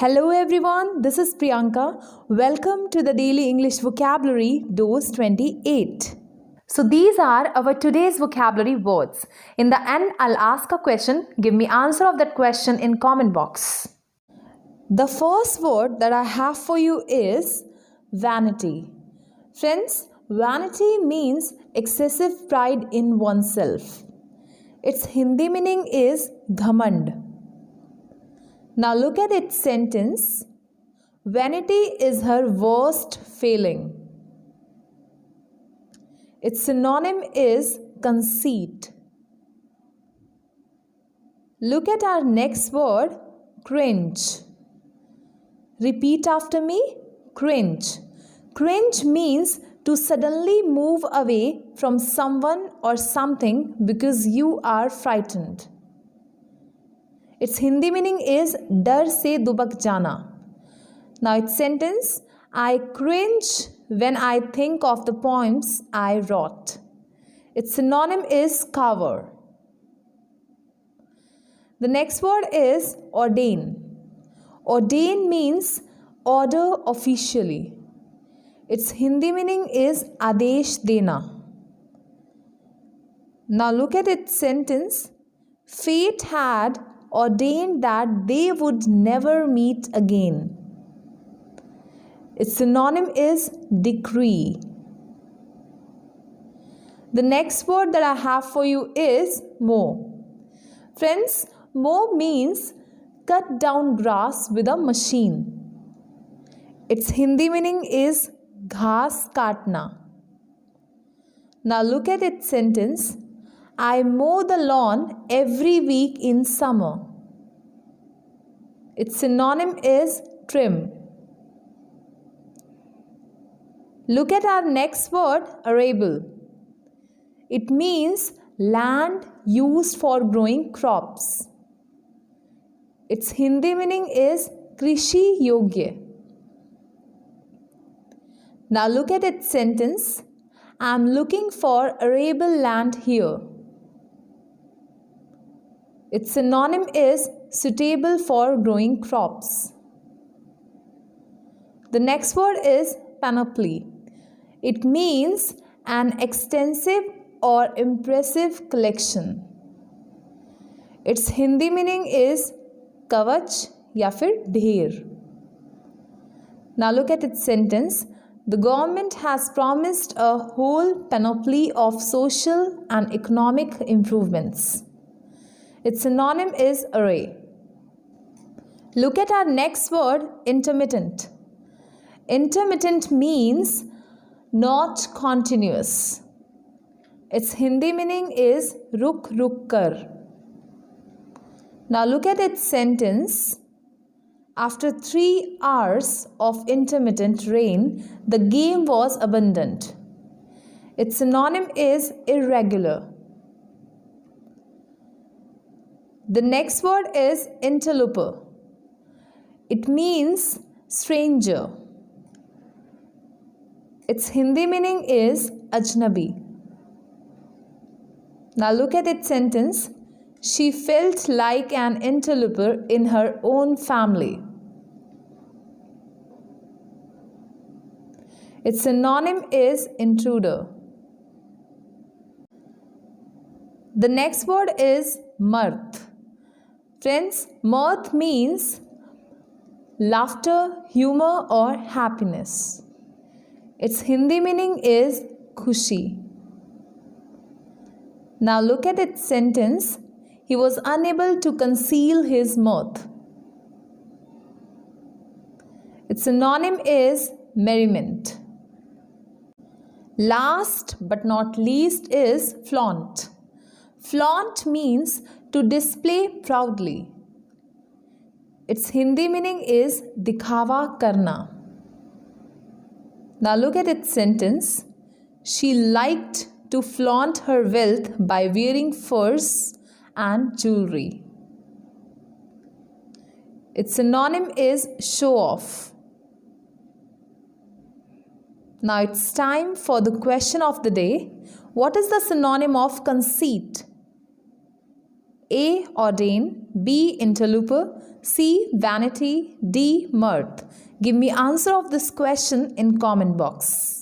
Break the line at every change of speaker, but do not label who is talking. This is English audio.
Hello everyone, this is Priyanka. Welcome to the Daily English Vocabulary Dose 28. So these are our today's vocabulary words. In the end, I'll ask a question. Give me answer of that question in comment box. The first word that I have for you is vanity. Friends, vanity means excessive pride in oneself. Its Hindi meaning is ghamand. Now look at its sentence. Vanity is her worst failing. Its synonym is conceit. Look at our next word, cringe. Repeat after me, cringe. Cringe means to suddenly move away from someone or something because you are frightened. Its Hindi meaning is dar se dubak jana. Now its sentence, I cringe when I think of the poems I wrote. Its synonym is cower. The next word is ordain. Ordain means order officially. Its Hindi meaning is adesh dena. Now look at its sentence. Fate had ordained that they would never meet again. Its synonym is decree. The next word that I have for you is mow. Friends, mow means cut down grass with a machine. Its Hindi meaning is घास काटना. Now look at its sentence. I mow the lawn every week in summer. Its synonym is trim. Look at our next word, arable. It means land used for growing crops. Its Hindi meaning is krishi yogya. Now look at its sentence. I am looking for arable land here. Its synonym is suitable for growing crops. The next word is panoply. It means an extensive or impressive collection. Its Hindi meaning is kavach ya fir dher. Now look at its sentence. The government has promised a whole panoply of social and economic improvements. Its synonym is array. Look at our next word, intermittent. Intermittent means not continuous. Its Hindi meaning is ruk ruk kar. Now look at its sentence. After 3 hours of intermittent rain, the game was abundant. Its synonym is irregular. The next word is interloper. It means stranger. Its Hindi meaning is ajnabi. Now look at its sentence. She felt like an interloper in her own family. Its synonym is intruder. The next word is mirth. Friends, mirth means laughter, humor or happiness. Its Hindi meaning is khushi. Now look at its sentence. He was unable to conceal his mirth. Its synonym is merriment. Last but not least is flaunt. Flaunt means to display proudly. Its Hindi meaning is dikhawa karna. Now look at its sentence. She liked to flaunt her wealth by wearing furs and jewelry. Its synonym is show off. Now it's time for the question of the day. What is the synonym of conceit? A. Ordain, B. Interloper, C. Vanity, D. Mirth. Give me answer of this question in comment box.